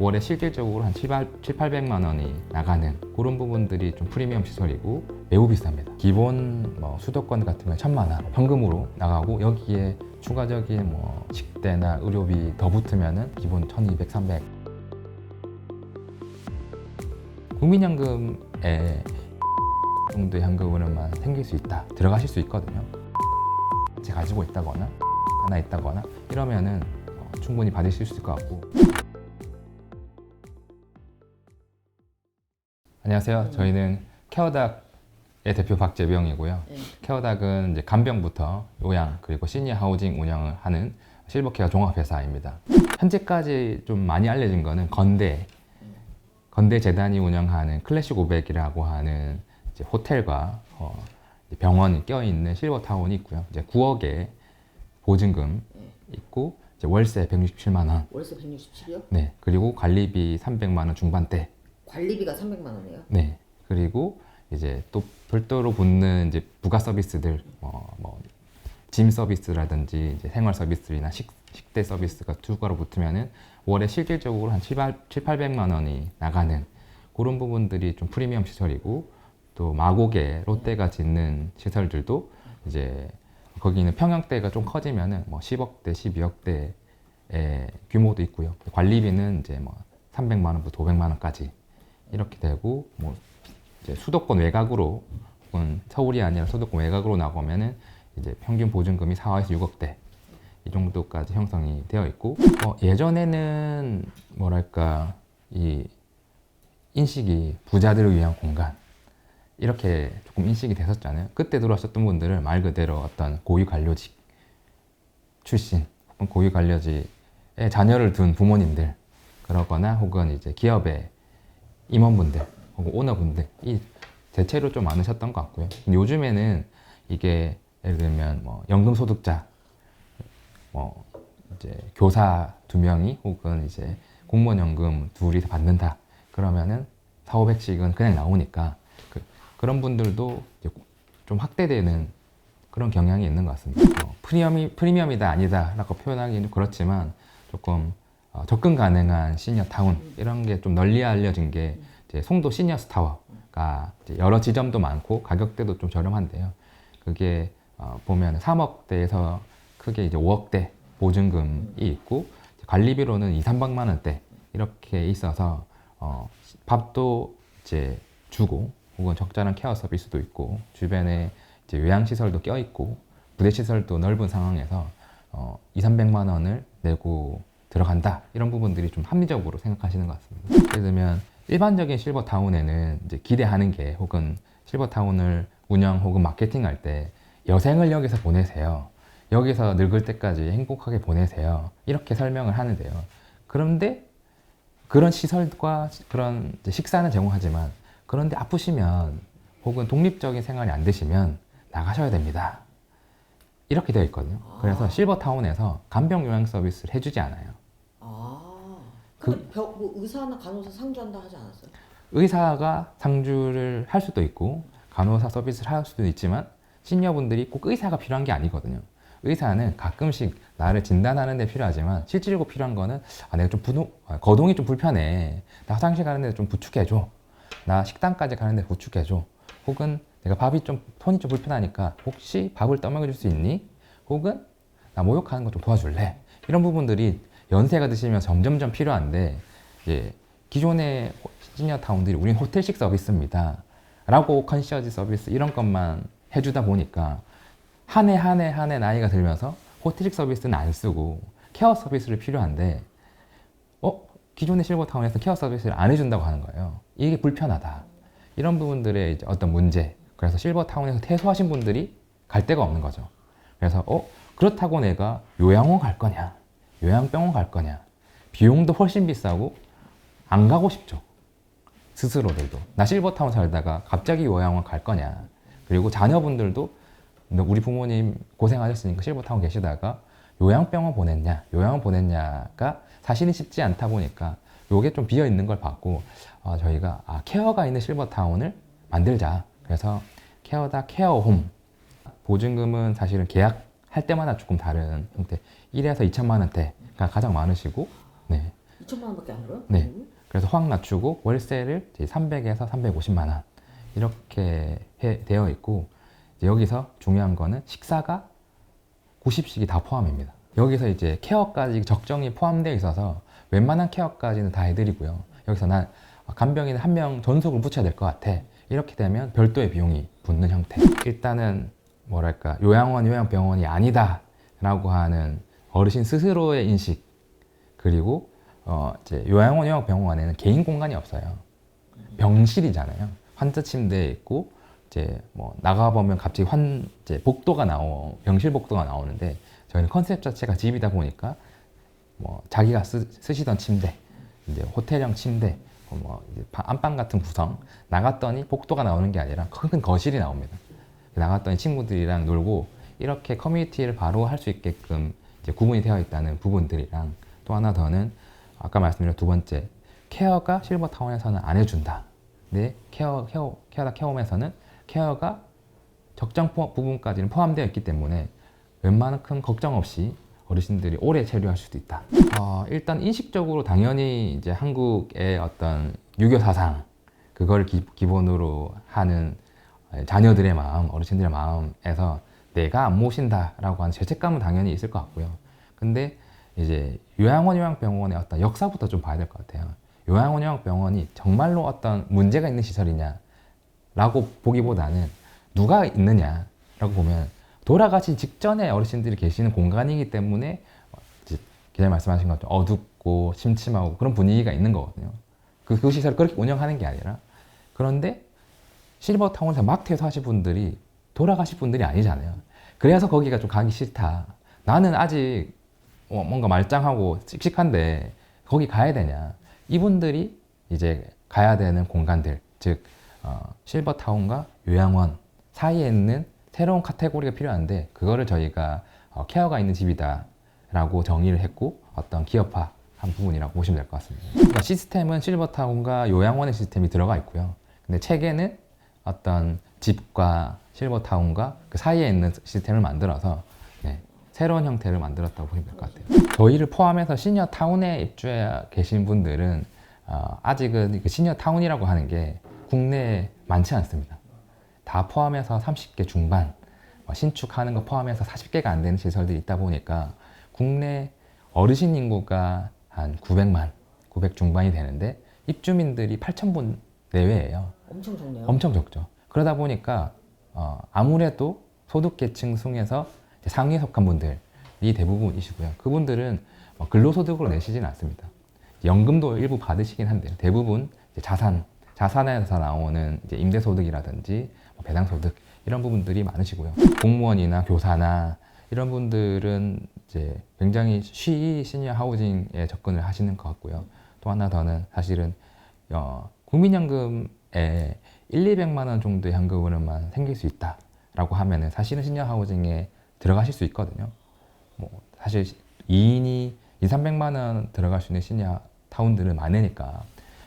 월에 실질적으로 한 800만 원이 나가는 그런 부분들이 좀 프리미엄 시설이고 매우 비쌉니다. 기본 수도권 같은 경우에 1000만 원 현금으로 나가고 여기에 추가적인 식대나 의료비 더 붙으면은 기본 1200, 300. 국민연금에 정도의 현금으로만 생길 수 있다, 들어가실 수 있거든요. 제 가지고 있다거나 하나 있다거나 이러면은 충분히 받으실 수 있을 것 같고. 안녕하세요. 저희는 케어닥의 대표 박재병이고요. 케어닥은 이제 간병부터 요양 그리고 시니어 하우징 운영을 하는 실버케어 종합회사입니다. 현재까지 좀 많이 알려진 거는 건대 재단이 운영하는 클래식 500이라고 하는 이제 호텔과 병원이 껴있는 실버타운이 있고요. 이제 9억의 보증금 있고 이제 월세 167만 원. 월세 167이요? 네. 그리고 관리비 300만 원 중반대. 관리비가 300만 원이에요? 네. 그리고 이제 또 별도로 붙는 이제 부가 서비스들, 짐 서비스라든지 이제 생활 서비스나 식대 서비스가 추가로 붙으면은 월에 실질적으로 한 800만 원이 나가는 그런 부분들이 좀 프리미엄 시설이고, 또 마곡에 롯데가 짓는 시설들도 이제 거기는 평형대가 좀 커지면은 10억대, 12억대의 규모도 있고요. 관리비는 이제 300만 원부터 500만 원까지 이렇게 되고, 이제 수도권 외곽으로 혹은 서울이 아니라 수도권 외곽으로 나가면은 이제 평균 보증금이 4억에서 6억대 이 정도까지 형성이 되어 있고, 예전에는 뭐랄까 이 인식이 부자들을 위한 공간 이렇게 조금 인식이 됐었잖아요. 그때 들어오셨던 분들은 말 그대로 어떤 고위 관료직 출신 혹은 고위 관료직의 자녀를 둔 부모님들 그러거나 혹은 이제 기업의 임원분들 혹은 오너분들 이 대체로 좀 많으셨던 것 같고요. 요즘에는 이게 예를 들면 연금소득자 이제 교사 2명이 혹은 이제 공무원 연금 둘이 받는다 그러면은 4,500씩은 그냥 나오니까 그런 분들도 이제 좀 확대되는 그런 경향이 있는 것 같습니다. 프리미엄이다 아니다 라고 표현하기는 그렇지만 조금 접근 가능한 시니어 타운 이런 게 좀 널리 알려진 게 이제 송도 시니어스 타워가 이제 여러 지점도 많고 가격대도 좀 저렴한데요. 그게 보면 3억대에서 크게 이제 5억대 보증금이 있고 관리비로는 2, 300만 원대 이렇게 있어서 밥도 이제 주고 혹은 적절한 케어 서비스도 있고 주변에 이제 요양시설도 껴있고 부대시설도 넓은 상황에서 2, 300만 원을 내고 들어간다 이런 부분들이 좀 합리적으로 생각하시는 것 같습니다. 예를 들면 일반적인 실버타운에는 이제 기대하는 게 혹은 실버타운을 운영 혹은 마케팅할 때 여생을 여기서 보내세요. 여기서 늙을 때까지 행복하게 보내세요. 이렇게 설명을 하는데요. 그런데 그런 시설과 그런 식사는 제공하지만 그런데 아프시면 혹은 독립적인 생활이 안 되시면 나가셔야 됩니다. 이렇게 되어 있거든요. 그래서 실버타운에서 간병 요양 서비스를 해주지 않아요. 뭐 의사나 간호사 상주한다 하지 않았어요? 의사가 상주를 할 수도 있고 간호사 서비스를 할 수도 있지만 시니어분들이 꼭 의사가 필요한 게 아니거든요. 의사는 가끔씩 나를 진단하는 데 필요하지만 실질적으로 필요한 거는 내가 좀 거동이 좀 불편해. 나 화장실 가는 데 좀 부축해줘. 나 식당까지 가는데 부축해줘. 혹은 내가 손이 좀 불편하니까 혹시 밥을 떠먹여줄 수 있니? 혹은 나 목욕하는 거 좀 도와줄래? 이런 부분들이 연세가 드시면 점점점 필요한데 이제 기존의 시니어 타운들이 우린 호텔식 서비스입니다 라고 컨시어지 서비스 이런 것만 해주다 보니까 한 해 나이가 들면서 호텔식 서비스는 안 쓰고 케어 서비스를 필요한데 기존의 실버타운에서 케어 서비스를 안 해준다고 하는 거예요. 이게 불편하다. 이런 부분들의 이제 어떤 문제. 그래서 실버타운에서 퇴소하신 분들이 갈 데가 없는 거죠. 그래서 그렇다고 내가 요양원 갈 거냐, 요양병원 갈 거냐, 비용도 훨씬 비싸고 안 가고 싶죠. 스스로들도. 나 실버타운 살다가 갑자기 요양원 갈 거냐. 그리고 자녀분들도 우리 부모님 고생하셨으니까 실버타운 계시다가 요양병원 보냈냐가 사실은 쉽지 않다 보니까 요게 좀 비어 있는 걸 봤고 저희가 케어가 있는 실버타운을 만들자. 그래서 케어다 케어홈 보증금은 사실은 계약할 때마다 조금 다른 형태 1에서 2천만 원대가 가장 많으시고 2천만 원밖에 안 벌어요? 네. 그래서 확 낮추고 월세를 이제 300에서 350만 원 이렇게 되어 있고, 이제 여기서 중요한 거는 식사가 90식이 다 포함입니다. 여기서 이제 케어까지 적정히 포함되어 있어서 웬만한 케어까지는 다 해드리고요. 여기서 난 간병인 한 명 전속을 붙여야 될 것 같아. 이렇게 되면 별도의 비용이 붙는 형태. 일단은 뭐랄까, 요양원, 요양병원이 아니다 라고 하는 어르신 스스로의 인식, 그리고 이제 요양원, 요양병원에는 개인 공간이 없어요. 병실이잖아요. 환자 침대에 있고, 이제 뭐 나가보면 갑자기 이제 병실 복도가 나오는데, 저희는 컨셉 자체가 집이다 보니까 뭐 자기가 쓰시던 침대, 이제 호텔형 침대, 뭐 이제 안방 같은 구성, 나갔더니 복도가 나오는 게 아니라 큰 거실이 나옵니다. 나갔더니 친구들이랑 놀고, 이렇게 커뮤니티를 바로 할 수 있게끔 이제 구분이 되어 있다는 부분들이랑, 또 하나 더는 아까 말씀드린 두 번째, 케어가 실버타운에서는 안 해준다. 근데 케어다 케어홈에서는 케어가 적정 부분까지는 포함되어 있기 때문에 웬만큼 걱정 없이 어르신들이 오래 체류할 수도 있다. 일단 인식적으로 당연히 이제 한국의 어떤 유교 사상, 그걸 기본으로 하는 자녀들의 마음, 어르신들의 마음에서 내가 안 모신다라고 하는 죄책감은 당연히 있을 것 같고요. 근데 이제 요양원, 요양병원의 어떤 역사부터 좀 봐야 될 것 같아요. 요양원, 요양병원이 정말로 어떤 문제가 있는 시설이냐라고 보기보다는 누가 있느냐라고 보면, 돌아가신 직전에 어르신들이 계시는 공간이기 때문에 기자님 말씀하신 것처럼 어둡고 침침하고 그런 분위기가 있는 거거든요. 그 시설을 그렇게 운영하는 게 아니라. 그런데 실버타운에서 막 퇴소하신 분들이 돌아가실 분들이 아니잖아요. 그래서 거기가 좀 가기 싫다. 나는 아직 뭔가 말짱하고 씩씩한데 거기 가야 되냐. 이분들이 이제 가야 되는 공간들, 즉 실버타운과 요양원 사이에 있는 새로운 카테고리가 필요한데, 그거를 저희가 케어가 있는 집이다 라고 정의를 했고, 어떤 기업화한 부분이라고 보시면 될 것 같습니다. 그러니까 시스템은 실버타운과 요양원의 시스템이 들어가 있고요. 근데 책에는 어떤 집과 실버타운과 그 사이에 있는 시스템을 만들어서 새로운 형태를 만들었다고 보시면 될 것 같아요. 저희를 포함해서 시니어타운에 입주해 계신 분들은 아직은 그 시니어타운이라고 하는 게 국내에 많지 않습니다. 다 포함해서 30개 중반, 신축하는 거 포함해서 40개가 안 되는 시설들이 있다 보니까 국내 어르신 인구가 한 900 중반이 되는데 입주민들이 8,000분 내외예요. 엄청 적네요. 엄청 적죠. 그러다 보니까 아무래도 소득계층 중에서 상위에 속한 분들이 대부분이시고요. 그분들은 근로소득으로 내시지는 않습니다. 연금도 일부 받으시긴 한데 대부분 자산에서 나오는 이제 임대소득이라든지 배당소득 이런 부분들이 많으시고요. 공무원이나 교사나 이런 분들은 이제 굉장히 쉬이 시니어 하우징에 접근을 하시는 것 같고요. 또 하나 더는 사실은 국민연금에 200만 원 정도의 현금으로만 생길 수 있다라고 하면은 사실은 시니어 하우징에 들어가실 수 있거든요. 사실 2인이 200~300만 원 들어갈 수 있는 시니어 타운들은 많으니까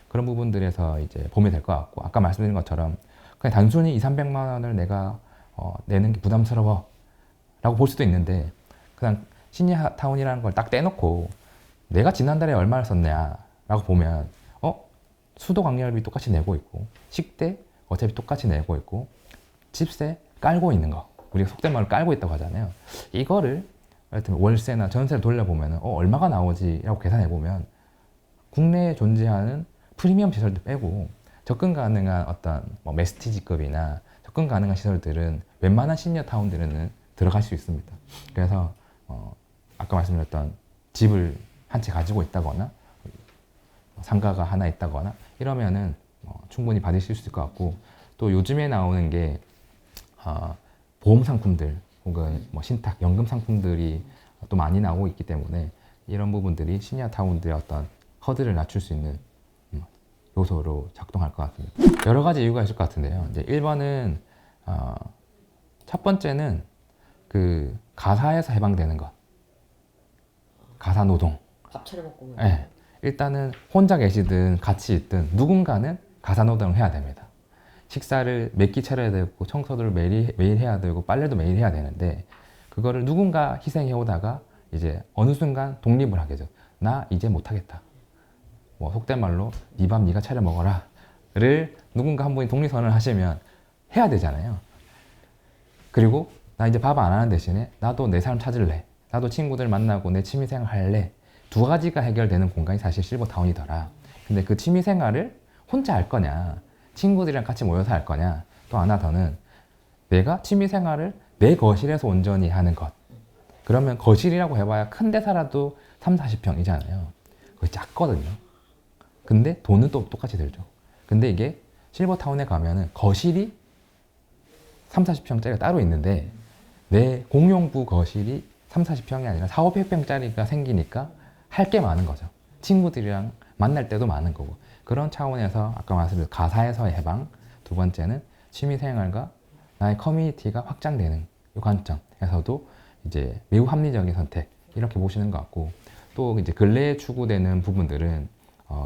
그런 부분들에서 이제 보면 될 것 같고, 아까 말씀드린 것처럼 그냥 단순히 200~300만 원을 내가 내는 게 부담스러워 라고 볼 수도 있는데, 그냥 시니어 타운이라는 걸 딱 떼놓고 내가 지난달에 얼마를 썼냐 라고 보면 수도 관리비 똑같이 내고 있고, 식대 어차피 똑같이 내고 있고, 집세 깔고 있는 거, 우리가 속된 말로 깔고 있다고 하잖아요. 이거를 월세나 전세를 돌려보면 얼마가 나오지 라고 계산해보면 국내에 존재하는 프리미엄 시설도 빼고 접근 가능한 어떤 메스티지급이나 접근 가능한 시설들은 웬만한 시니어 타운들은 들어갈 수 있습니다. 그래서 아까 말씀드렸던 집을 한 채 가지고 있다거나 상가가 하나 있다거나 이러면은 충분히 받으실 수 있을 것 같고, 또 요즘에 나오는 게 보험 상품들 혹은 신탁, 연금 상품들이 또 많이 나오고 있기 때문에 이런 부분들이 시니어 타운들의 어떤 허들을 낮출 수 있는 요소로 작동할 것 같습니다. 여러 가지 이유가 있을 것 같은데요. 이제 1번은 첫 번째는 그 가사에서 해방되는 것, 가사 노동. 밥 차려 먹고. 네. 일단은 혼자 계시든 같이 있든 누군가는 가사 노동을 해야 됩니다. 식사를 몇 끼 차려야 되고, 청소를 매일 해야 되고, 빨래도 매일 해야 되는데 그거를 누군가 희생해 오다가 이제 어느 순간 독립을 하게 되죠. 나 이제 못하겠다. 뭐 속된 말로 네 밥 네가 차려 먹어라를 누군가 한 분이 독립선언을 하시면 해야 되잖아요. 그리고 나 이제 밥 안 하는 대신에 나도 내 삶 찾을래. 나도 친구들 만나고 내 취미생활 할래. 두 가지가 해결되는 공간이 사실 실버타운이더라. 근데 그 취미생활을 혼자 할 거냐, 친구들이랑 같이 모여서 할 거냐, 또 하나 더는 내가 취미생활을 내 거실에서 온전히 하는 것. 그러면 거실이라고 해봐야 큰 데 살아도 3, 40평이잖아요. 그게 작거든요. 근데 돈은 또 똑같이 들죠. 근데 이게 실버타운에 가면은 거실이 3, 40평짜리가 따로 있는데 내 공용부 거실이 3, 40평이 아니라 4, 500평짜리가 생기니까 할 게 많은 거죠. 친구들이랑 만날 때도 많은 거고. 그런 차원에서 아까 말씀드린 가사에서의 해방, 두 번째는 취미생활과 나의 커뮤니티가 확장되는 이 관점에서도 이제 매우 합리적인 선택 이렇게 보시는 것 같고, 또 이제 근래에 추구되는 부분들은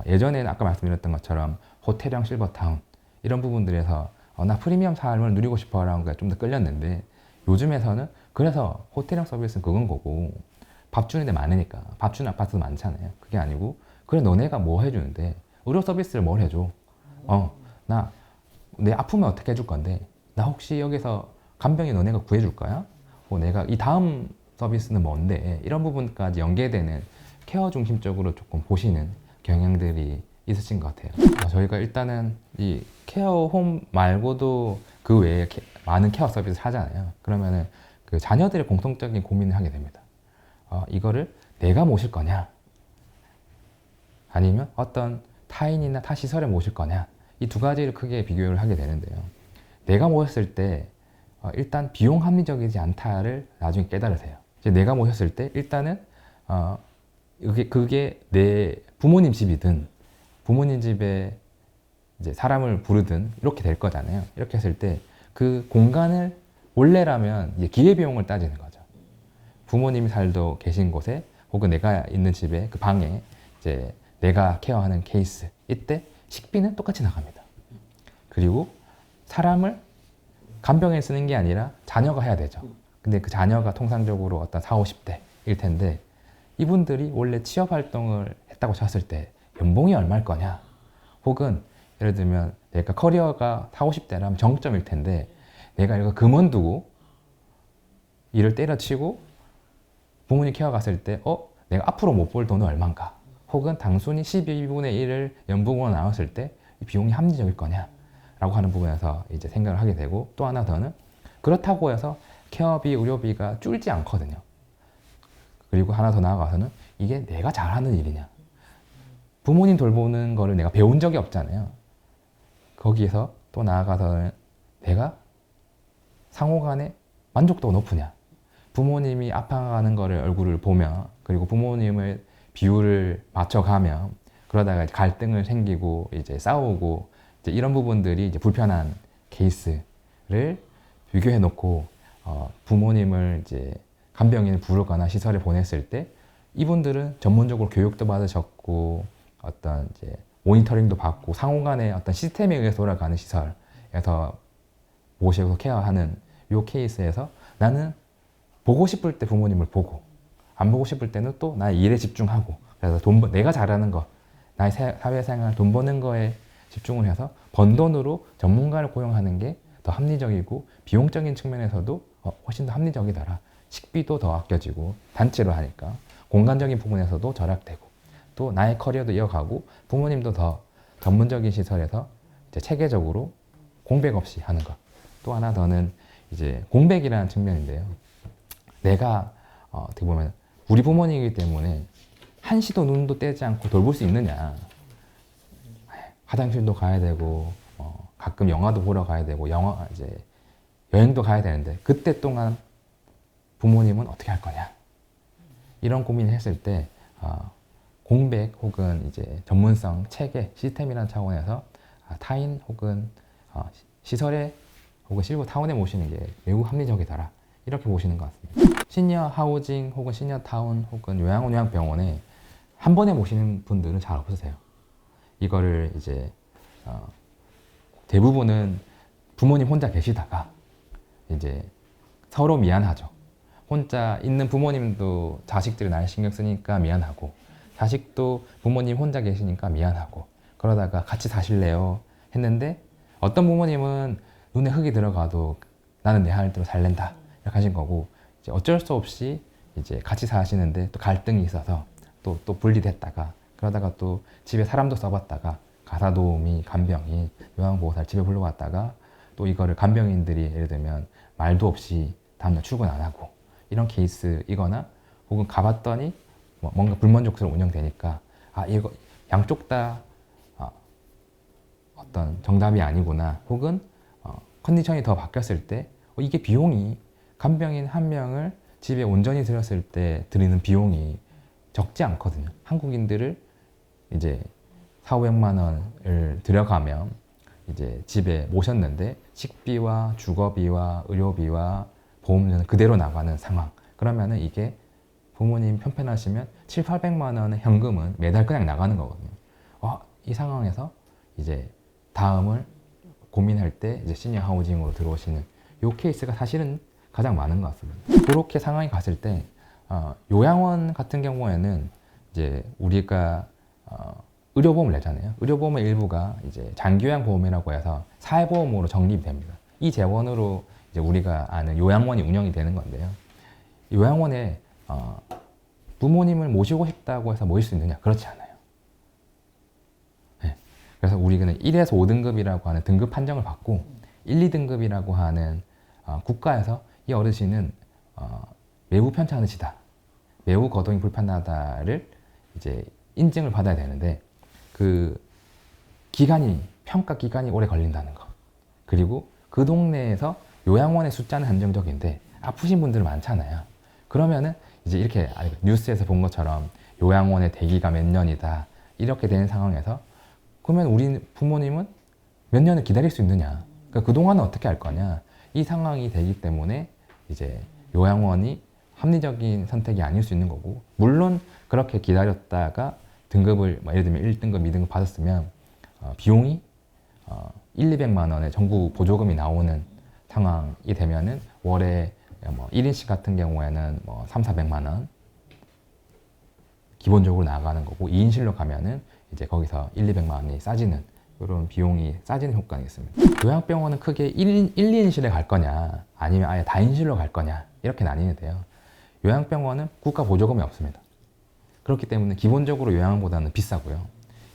예전에는 아까 말씀드렸던 것처럼 호텔형 실버타운 이런 부분들에서 나 프리미엄 삶을 누리고 싶어라는 게 좀 더 끌렸는데, 요즘에서는 그래서 호텔형 서비스는 그건 거고 밥 주는 데 많으니까 밥 주는 아파트도 많잖아요. 그게 아니고 그래 너네가 뭐 해주는데 의료 서비스를 뭘 해줘? 나 내 아프면 어떻게 해줄 건데 나 혹시 여기서 간병인 너네가 구해줄 거야? 내가 이 다음 서비스는 뭔데? 이런 부분까지 연계되는 케어 중심적으로 조금 보시는 경향들이 있으신 것 같아요. 저희가 일단은 이 케어홈 말고도 그 외에 많은 케어 서비스를 하잖아요. 그러면은 그 자녀들의 공통적인 고민을 하게 됩니다. 이거를 내가 모실 거냐? 아니면 어떤 타인이나 타 시설에 모실 거냐? 이 두 가지를 크게 비교를 하게 되는데요. 내가 모셨을 때 일단 비용 합리적이지 않다를 나중에 깨달으세요. 이제 내가 모셨을 때 일단은 그게 내 부모님 집이든 부모님 집에 이제 사람을 부르든 이렇게 될 거잖아요. 이렇게 했을 때 그 공간을 원래라면 이제 기회비용을 따지는 거죠. 부모님이 살도 계신 곳에 혹은 내가 있는 집에 그 방에 이제 내가 케어하는 케이스, 이때 식비는 똑같이 나갑니다. 그리고 사람을 간병에 쓰는 게 아니라 자녀가 해야 되죠. 근데 그 자녀가 통상적으로 어떤 40, 50대일 텐데 이분들이 원래 취업 활동을 했다고 쳤을 때 연봉이 얼마일 거냐? 혹은 예를 들면 내가 커리어가 40, 50대라면 정점일 텐데 내가 이거 그만두고 일을 때려치고 부모님 케어 갔을 때 내가 앞으로 못 벌 돈은 얼만가? 혹은 단순히 12분의 1을 연봉으로 나눴을 때 이 비용이 합리적일 거냐? 라고 하는 부분에서 이제 생각을 하게 되고, 또 하나 더는 그렇다고 해서 케어비, 의료비가 줄지 않거든요. 그리고 하나 더 나아가서는 이게 내가 잘하는 일이냐? 부모님 돌보는 거를 내가 배운 적이 없잖아요. 거기에서 또 나아가서는 내가 상호 간에 만족도가 높으냐? 부모님이 아파가는 거를 얼굴을 보며, 그리고 부모님을 비율을 맞춰가며 그러다가 갈등을 생기고 이제 싸우고 이제 이런 부분들이 이제 불편한 케이스를 비교해 놓고 부모님을 이제 간병인을 부르거나 시설에 보냈을 때 이분들은 전문적으로 교육도 받으셨고 어떤 이제 모니터링도 받고 상호 간의 어떤 시스템에 의해서 돌아가는 시설에서 모시고 케어하는 요 케이스에서 나는 보고 싶을 때 부모님을 보고 안 보고 싶을 때는 또 나의 일에 집중하고, 그래서 내가 잘하는 거, 나의 사회생활 돈 버는 거에 집중을 해서 번 돈으로 전문가를 고용하는 게 더 합리적이고 비용적인 측면에서도 훨씬 더 합리적이더라. 식비도 더 아껴지고 단체로 하니까 공간적인 부분에서도 절약되고 또 나의 커리어도 이어가고 부모님도 더 전문적인 시설에서 이제 체계적으로 공백 없이 하는 것. 또 하나 더는 이제 공백이라는 측면인데요. 내가 어떻게 보면 우리 부모님이기 때문에 한시도 눈도 떼지 않고 돌볼 수 있느냐. 화장실도 가야 되고 가끔 영화도 보러 가야 되고 이제 여행도 가야 되는데 그때 동안 부모님은 어떻게 할 거냐. 이런 고민을 했을 때 공백 혹은 이제 전문성, 체계, 시스템이라는 차원에서 타인 혹은 시설에 혹은 실버타운에 모시는 게 매우 합리적이더라. 이렇게 보시는 것 같습니다. 시니어 하우징 혹은 시니어 타운 혹은 요양원, 요양병원에 한 번에 모시는 분들은 잘 없으세요. 이거를 이제 대부분은 부모님 혼자 계시다가 이제 서로 미안하죠. 혼자 있는 부모님도 자식들이 날 신경 쓰니까 미안하고, 자식도 부모님 혼자 계시니까 미안하고 그러다가 같이 사실래요 했는데 어떤 부모님은 눈에 흙이 들어가도 나는 내 할 대로 살랜다 이렇게 하신 거고 이제 어쩔 수 없이 이제 같이 사시는데 또 갈등이 있어서 또 분리됐다가 그러다가 또 집에 사람도 써봤다가 가사도우미, 간병인, 요양보호사를 집에 불러왔다가 또 이거를 간병인들이 예를 들면 말도 없이 다음날 출근 안 하고 이런 케이스이거나 혹은 가봤더니 뭔가 불만족스러운 운영되니까 아 이거 양쪽 다 어떤 정답이 아니구나 혹은 컨디션이 더 바뀌었을 때 이게 비용이 간병인 한 명을 집에 온전히 들였을 때 드리는 비용이 적지 않거든요. 한국인들을 이제 4,500만 원을 들여가면 이제 집에 모셨는데 식비와 주거비와 의료비와 보험료는 그대로 나가는 상황. 그러면은 이게 부모님 편편하시면 7,800만 원의 현금은 매달 그냥 나가는 거거든요. 이 상황에서 이제 다음을 고민할 때 이제 시니어 하우징으로 들어오시는 이 케이스가 사실은 가장 많은 것 같습니다. 그렇게 상황이 갔을 때 요양원 같은 경우에는 이제 우리가 의료보험을 내잖아요. 의료보험의 일부가 이제 장기요양보험이라고 해서 사회보험으로 적립이 됩니다. 이 재원으로 이제 우리가 아는 요양원이 운영이 되는 건데요. 요양원에 부모님을 모시고 싶다고 해서 모실 수 있느냐? 그렇지 않아요. 네. 그래서 우리는 1에서 5등급이라고 하는 등급 판정을 받고 1, 2등급이라고 하는 국가에서 이 어르신은 매우 편찮으시다, 매우 거동이 불편하다를 이제 인증을 받아야 되는데 그 기간이 평가 기간이 오래 걸린다는 거. 그리고 그 동네에서 요양원의 숫자는 한정적인데 아프신 분들 많잖아요. 그러면은 이제 이렇게 뉴스에서 본 것처럼 요양원의 대기가 몇 년이다 이렇게 되는 상황에서 그러면 우리 부모님은 몇 년을 기다릴 수 있느냐? 그러니까 그 동안은 어떻게 할 거냐? 이 상황이 되기 때문에 이제 요양원이 합리적인 선택이 아닐 수 있는 거고, 물론 그렇게 기다렸다가 등급을 예를 들면 1등급, 2등급 받았으면 비용이 1, 200만 원의 정부 보조금이 나오는 상황이 되면은 월에 1인씩 같은 경우에는 3, 400만 원 기본적으로 나가는 거고 2인실로 가면은 이제 거기서 1, 200만 원이 싸지는 이런 비용이 싸지는 효과가 있습니다. 요양병원은 크게 1, 2인실에 갈 거냐 아니면 아예 다인실로 갈 거냐 이렇게 나뉘는데요. 요양병원은 국가 보조금이 없습니다. 그렇기 때문에 기본적으로 요양보다는 비싸고요.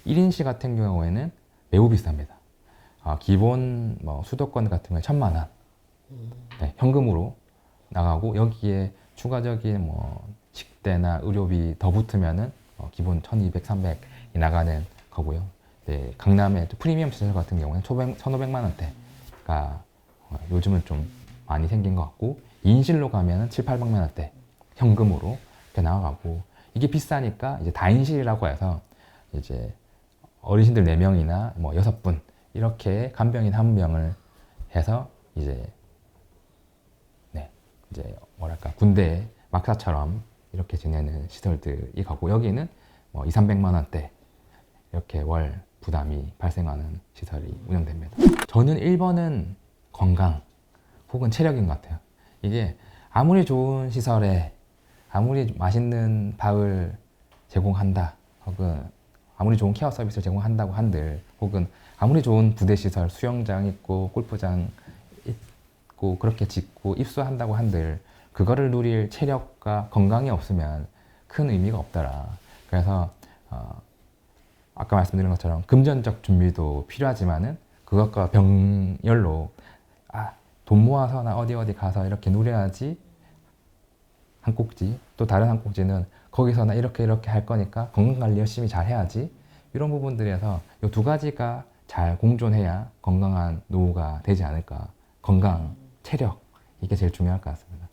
1인실 같은 경우에는 매우 비쌉니다. 기본 수도권 같은 경우에 1,000만 원 네, 현금으로 나가고 여기에 추가적인 식대나 의료비 더 붙으면은 기본 1,200, 300이 나가는 거고요. 네, 강남의 프리미엄 시설 같은 경우는 1,500만 원대가 요즘은 좀 많이 생긴 것 같고 2인실로 가면은 7, 800만 원대 현금으로 이렇게 나가고 이게 비싸니까 이제 다인실이라고 해서 이제 어르신들 4명이나 6분 이렇게 간병인 1명을 해서 이제 뭐랄까 군대 막사처럼 이렇게 지내는 시설들이 가고 여기는 2, 300만 원대 이렇게 월 부담이 발생하는 시설이 운영됩니다. 저는 1번은 건강 혹은 체력인 것 같아요. 이게 아무리 좋은 시설에 아무리 맛있는 밥을 제공한다 혹은 아무리 좋은 케어 서비스를 제공한다고 한들 혹은 아무리 좋은 부대 시설 수영장 있고 골프장 있고 그렇게 짓고 입수한다고 한들 그거를 누릴 체력과 건강이 없으면 큰 의미가 없더라. 그래서 아까 말씀드린 것처럼 금전적 준비도 필요하지만은 그것과 병렬로 돈 모아서 나 어디 가서 이렇게 누려야지 한 꼭지, 또 다른 한 꼭지는 거기서 나 이렇게 할 거니까 건강관리 열심히 잘 해야지. 이런 부분들에서 이 두 가지가 잘 공존해야 건강한 노후가 되지 않을까. 건강, 체력 이게 제일 중요할 것 같습니다.